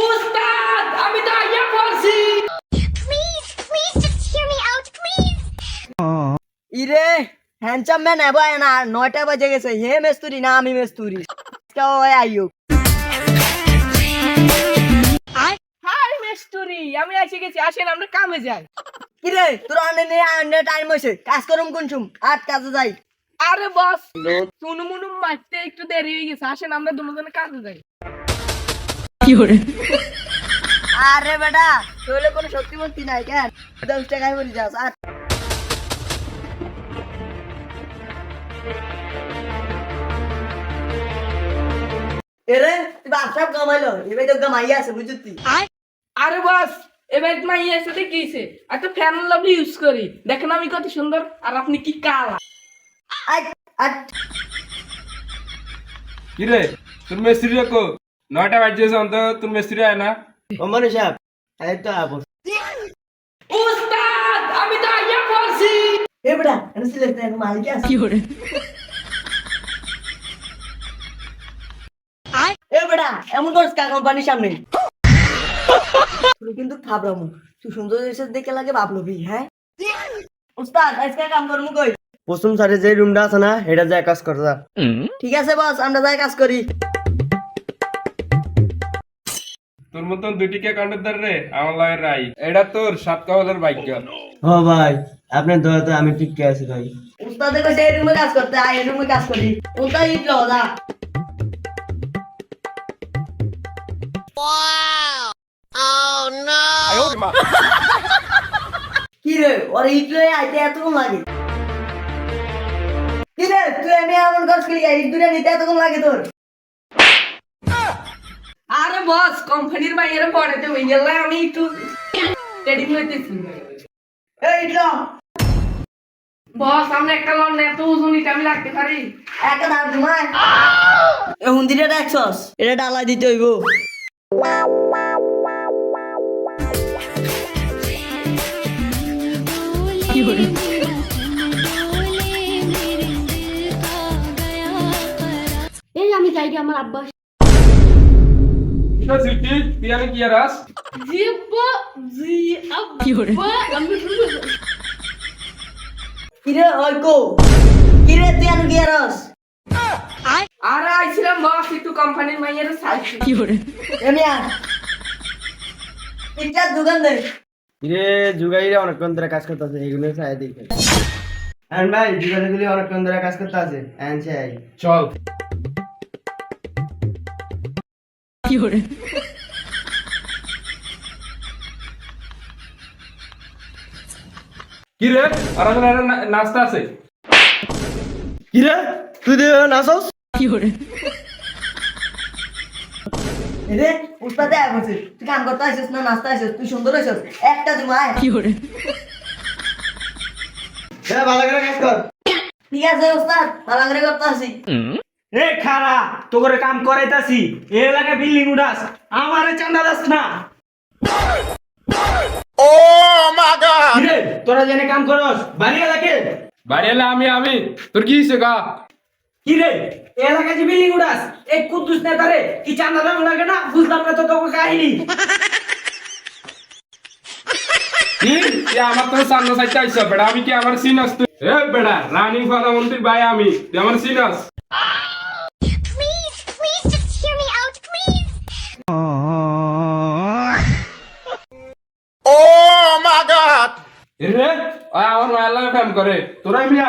উস্তাদ আমি তো আইয়া পড়ছি। ইরে হ্যান্ডসাম ম্যান এবার না 9টা বাজে গেছে। হে মেস্তুরি না আমি মেস্তুরি আইয়ো। হাই মেস্তুরি আমি এসে গেছি, আসেন আমরা কামে যাই। কিরে তোর অনেক টাইম হয়েছে, কাজ করুম কোন সুম আর কাজে যাই। আরে বস সুনু মুনু মারতে একটু দেরি হয়ে গেছে, আসেন আমরা দুজনে কাজে যাই। আরে বেটা তোর কোনো সত্যি মস্তি নাই কেন 10 টাকায় বলি যাস। আর এরে তুই বাপসাপ কামাইলো এবার তো কামাইয়া আছে বুঝতি। আরে বস এবার মাইয়া এসে দেখিয়েছে একটা ফ্যান লাভলি ইউজ করি, দেখেন আমি কত সুন্দর আর আপনি কি কালা। কিরে তোর মিস্ত্রি কো 9টা বাজছে অন্ত তোর মিস্ত্রি আয় না? ওমনে সাহেব এই তো আপস উস্তাদ আমি তো আইয়া পড়ছি। এ বেটা এনে সিলেক্ট এর মালিক আছে এ বেটা এমন করছ কা কোম্পানির সামনে তুই কিন্তু খাবরামু তুই সুন্দর এসে দেখে লাগে বাপলবি। হ্যাঁ উস্তাদ আজকে কাম করমু কই? প্রথম সারে যে রুমটা আছে না এটা যায় কাজ করতা। ঠিক আছে বস আমরা যাই কাজ করি। তোর মতন দুটিকে কাউন্টার রে আমার লাগে রাই এটা তোর সাত কাওয়ালের ভাগ্য। ও ভাই আপনার দয়াতে আমি টিকে আছি ভাই। উস্তাদের কাছে এই রুমে কাজ করতে আয় এই রুমে কাজ করি। উস্তাদ ইট লওয়া কি রে ওর ইট লয়ে আইতে এতক্ষণ লাগে? কি রে তুই আমি এমন কাজ করি ইট দুটা নিতে এতক্ষণ লাগে তোর? আরে বস কোম্পানির মাইয়েরা পড়াতে হয়ে গেল আমি একটু ট্রেডিং হইতেছি। এই ইট ল বস আমরা একটা লন এত ওজন এটা আমি রাখতে পারি? একটা দাম তোমার এ হুন্দিটা দেখছস এটা ডালাই দিতে হইব। এই আমি যাই গে, আমার আব্বা না সিটি তুই আমি কি রাস জিব্বা জি আব্বা আমি কিরে ওইকো কিরে তুই আন গিয়ারস আরে আইছিলাম বস একটু কোম্পানির মাইয়েরা সাইছি। এমিয়া ইটটা দোকান দে। রে জুগাইরা অনেকক্ষণ ধরে কাজ করতেছে এগুলো চাই দেখে। এন্ড ভাই জুগাইগুলি অনেকক্ষণ ধরে কাজ করতে আছে এন্ড চাই চল। কি রে আর আমার নাস্তা আছে? কি রে তুই দে নাচস? রে উস্তাদ আয় বলছে তুই কাম করতে আসিস না নাস্তা আসিস তুই সুন্দর হইছস একটা জুমায়। দে ভালো করে কাজ কর। ঠিক আছে উস্তাদ ভালো করে করতে আসি। রে খারা তো করে কাম করাইতাছি এ এলাকা বিল্ডিং উড়াস আমারে চান্দা দাস না। ও মা গড রে তোরা জেনে কাম করস বাড়ি এলাকে বাড়ি এলে আমি তোর কি হইছে গা? কি রে এ এলাকা যে বিল্ডিং উড়াস এক কুদ্দুস নেতারে কি চান্দা দাম লাগে না বুঝলাম না তো তোকে কাহিনী। কি তুই আমার তো সামনে সাইতে আইছ বেটা আমি কি আমার সিনাস তুই? এ বেটা রানিং প্রধানমন্ত্রীর ভাই আমি তুই আমার সিনাস? এ রে আমার মায়ের লাগে ফ্যান করে তোরাই মিয়া